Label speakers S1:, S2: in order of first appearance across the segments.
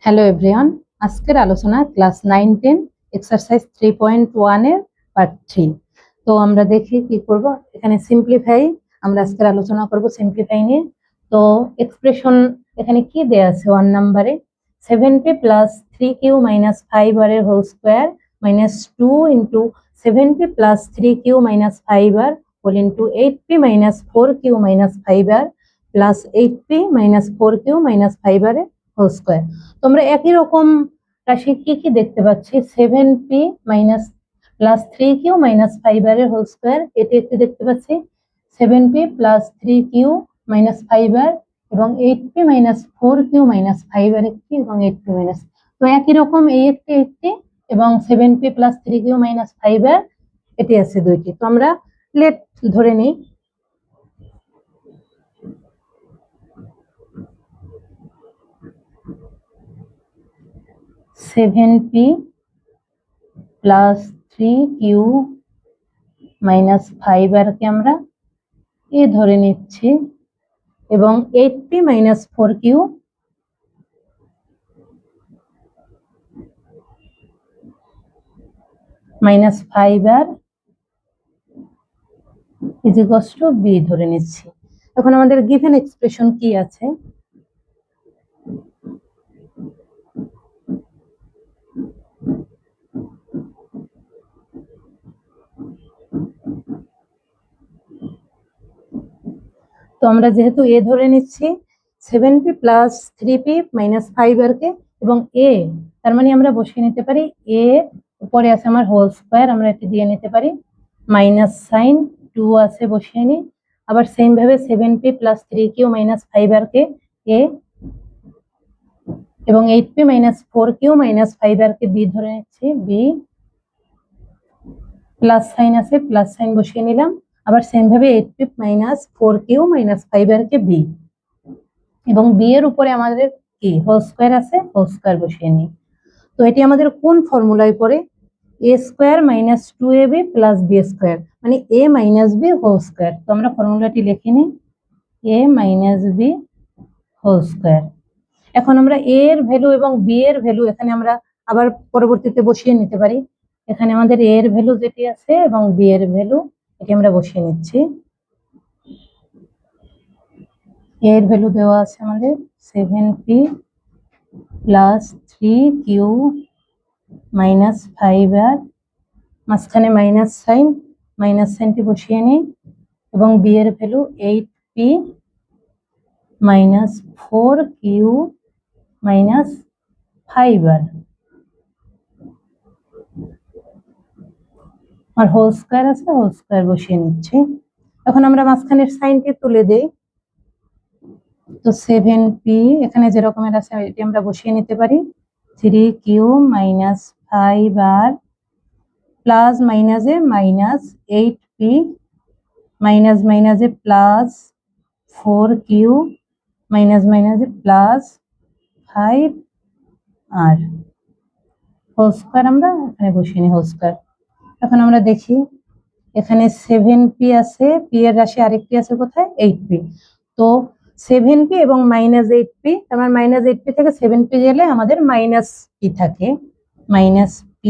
S1: Hello everyone, আজকের আলোচনা class 9-10 exercise 3.1 এর পার্ট 3। তো আমরা দেখি কি করব। এখানে সিম্পলিফাই আমরা আজকের আলোচনা করব সিম্পলিফাই নিয়ে। তো এক্সপ্রেশন এখানে কি দেয়া আছে 1 নম্বরে 7p plus 3q minus 5r এর whole square minus 2 into 7p plus 3q minus 5r whole into 8p minus 4q minus 5r plus 8p minus 4q minus 5r এর হোল স্কয়ার। তোমরা একই রকম রাশি কি কি দেখতে পাচ্ছি 7p minus plus 3q minus 5r এর হোল স্কয়ার, এটি একটি দেখতে পাচ্ছি 7p plus 3q minus 5r এবং 8p minus 4q minus 5r একটি এবং 8p মাইনাস, তো একই রকম এই একটি এবং 7p plus 3q minus 5r এটি আছে দুইটি। তো আমরা লেট ধরে নিই seven P plus 3q minus 5r কে আমরা এ ধরে নিচ্ছি এবং 8p minus 4q minus 5r is equals to b ধরে নিচ্ছি। এখন আমাদের গিভেন এক্সপ্রেশন কি আছে, তো আমরা যেহেতু এ ধরে নিচ্ছি 7p plus 3p minus 5r কে এবং এ, তার মানে আমরা বসিয়ে নিতে পারি এ উপরে আছে আমার হোল স্কয়ার, আমরা এটি দিয়ে নিতে পারি মাইনাস সাইন 2 আছে বসিয়ে নিই। আবার সেম ভাবে 7p plus 3q minus 5r কে এ এবং 8p minus 4q minus 5r কে বি ধরে নিচ্ছি বি, প্লাস সাইন আছে প্লাস সাইন বসিয়ে নিলাম। আবার সেম ভাবে 8p minus 4q minus 5r কে বি এবং বি এর উপরে আমাদের কি হোল স্কয়ার আছে, হোল স্কয়ার বসিয়ে নিই। তো এটি আমাদের কোন ফর্মুলায় পড়ে, A square minus 2ab plus B square মানে A minus B whole square. তো আমরা ফর্মুলাটি লিখে নিই A minus B whole square. এখন আমরা এ এর ভ্যালু এবং বি এর ভ্যালু এখানে আমরা আবার পরবর্তীতে বসিয়ে নিতে পারি। এখানে আমাদের এ এর ভ্যালু যেটি আছে এবং বি এর ভ্যালু এটি আমরা বসিয়ে নিচ্ছি। এ এর ভ্যালু দেওয়া আছে আমাদের 7p plus 3q minus 5r, মাঝখানে মাইনাস সাইনটি বসিয়ে নিই এবং বি এর value 8p minus 4q minus 5r আর হোল স্কয়ার আছে, হোল স্কয়ার বসিয়ে নিচ্ছি। এখন আমরা মাঝখানের সাইনটি তুলে দেই, তো 7p এখানে যে রকমের আছে এটি আমরা বসিয়ে নিতে পারি 3q মাইনাস 5r প্লাস মাইনাসে মাইনাস 8p মাইনাস মাইনাসে প্লাস 4q মাইনাস মাইনাসে প্লাস 5r হোল স্কয়ার আমরা এখানে বসিয়ে নিই হোল স্কয়ার। এখন আমরা দেখি এখানে 7p আছে, p এর রাশি আরেকটি আছে কোথায় 8p, তো 7p এবং মাইনাস 8p, তার মাইনাস 8p থেকে 7p গেলে আমাদের মাইনাস p থাকে মাইনাস p,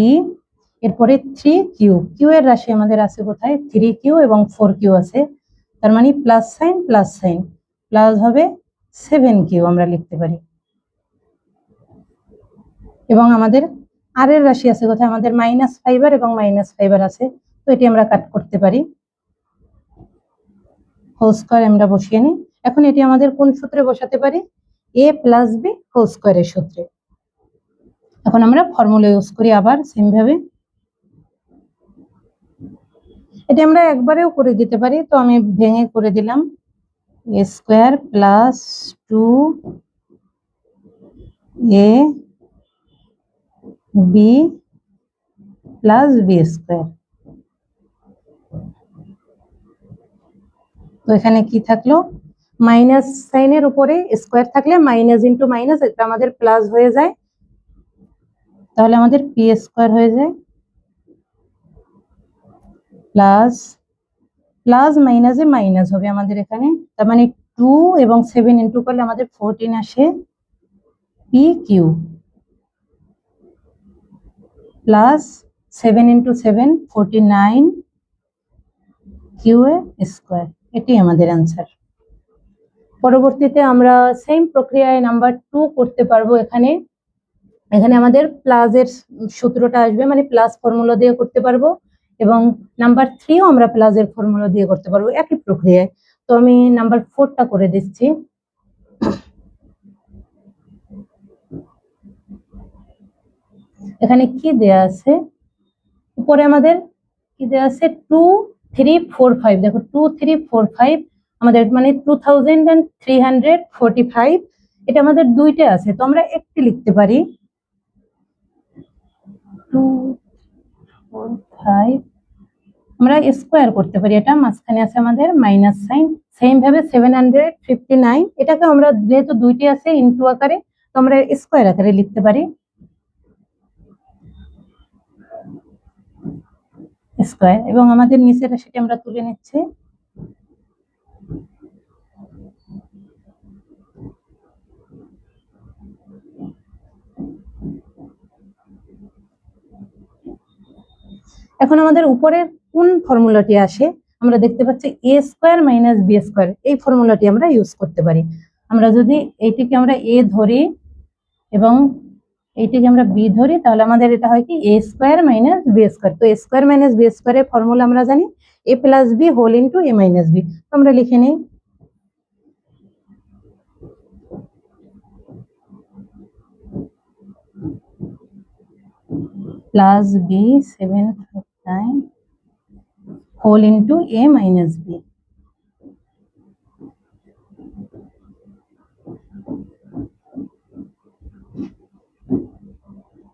S1: এরপরে 3q, q এর রাশি আমাদের আছে কোথায় 3q এবং 4q আছে, তার মানে প্লাস সাইন প্লাস হবে 7q আমরা লিখতে পারি। এবং আমাদের আর এর রাশি আছে কোথায় আমাদের মাইনাস 5r এবং মাইনাস 5r আছে, তো এটি আমরা কাট করতে পারি হোল স্কয়ার আমরা বসিয়ে নিই। এখন এটি আমাদের কোন সূত্রে বসাতে পারি a প্লাস বি হোল স্কয়ারের সূত্রে। এখন আমরা ফর্মুলা ইউজ করি আবার সেম ভাবে, এটি আমরা একবারেও করে দিতে পারি, তো আমি ভেঙে করে দিলাম a square plus 2a B plus B square. তো এখানে কি থাকলো মাইনাস সাইনের উপরে স্কয়ার থাকলে মাইনাস ইন্টু মাইনাস এটা আমাদের প্লাস হয়ে যায়, তাহলে আমাদের পি স্কয়ার হয়ে যায় প্লাস প্লাস মাইনাসে মাইনাস হবে আমাদের এখানে, তার মানে 2 এবং 7 ইন্টু করলে আমাদের 14 আসে P Q. Plus 7 into 7 49 Q এ স্কোয়ার, এটি আমাদের অ্যান্সার। পরবর্তীতে আমরা সেম প্রক্রিয়ায় নাম্বার 2 করতে পারবো। এখানে আমাদের প্লাসের সূত্রটা আসবে, মানে প্লাস ফর্মুলা দিয়ে করতে পারবো, এবং নাম্বার 3ও আমরা প্লাসের ফর্মুলা দিয়ে করতে পারবো একই প্রক্রিয়ায়। তো আমি নাম্বার 4টা করে দিচ্ছি। এখানে কি দেয়া আছে, উপরে আমাদের কি দেয়া আছে 2 3 4 5, দেখো 2 3 4 5 আমাদের মানে 2345, এটা আমাদের দুইটা আছে, তো আমরা একটি লিখতে পারি 2 4 5, আমরা স্কোয়ার করতে পারি, এটা মাঝখানে আছে আমাদের মাইনাস সাইন। সেম ভাবে 759, এটাকে আমরা যেহেতু দুইটি আছে ইনটু আকারে, তো আমরা স্কোয়ার আকারে লিখতে পারি স্কোয়ার, এবং আমাদের নিচের রাশিটি আমরা তুলে নিচ্ছি। এখন আমাদের উপরের কোন ফর্মুলাটি আসে, আমরা দেখতে পাচ্ছি এ স্কোয়ার মাইনাস বি স্কোয়ার, এই ফর্মুলাটি আমরা ইউজ করতে পারি। আমরা যদি এইটিকে আমরা এ ধরি এবং এইটিকে আমরা বি ধরি, তাহলে আমাদের এটা হয় কি এ স্কোয়ার মাইনাস বি স্কোয়ার। তো এ স্কোয়ার মাইনাস বি স্কোয়ারের ফর্মুলা আমরা জানি এ প্লাস বি হোল ইন্টু এ মাইনাস বি। আমরা লিখে নিই প্লাস বি 759 হোল ইন্টু এ মাইনাস বি।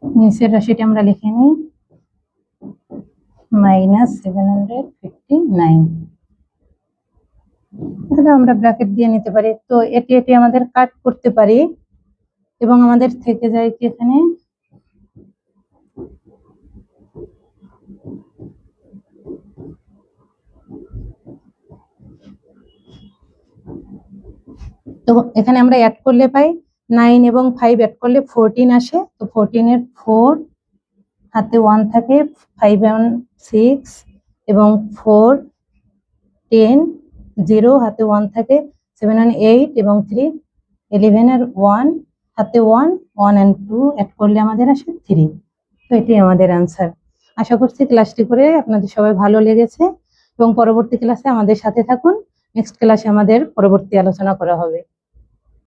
S1: নিচের রাশিটি আমরা লিখে নিই মাইনাস 759, এটা আমরা ব্র্যাকেট দিয়ে নিতে পারি। তো এটি আমাদের কাট করতে পারি, এবং আমাদের থেকে যায় কি এখানে তো এখানে আমরা অ্যাড করলে পাই 9 এবং 5 অ্যাড করলে 14 আসে। তো 14 এর 4 হাতে 1 থাকে, 5 এবং 6 এবং 4 10, 0 হাতে 1 থাকে, 7 and 8 এবং 3 11 এর 1 হাতে 1 1 and 2 অ্যাড করলে আমাদের আসে 3। তো এটি আমাদের অ্যান্সার। আশা করছি ক্লাসটি করে আপনাদের সবাই ভালো লেগেছে, এবং পরবর্তী ক্লাসে আমাদের সাথে থাকুন। নেক্সট ক্লাসে আমাদের পরবর্তী আলোচনা করা হবে।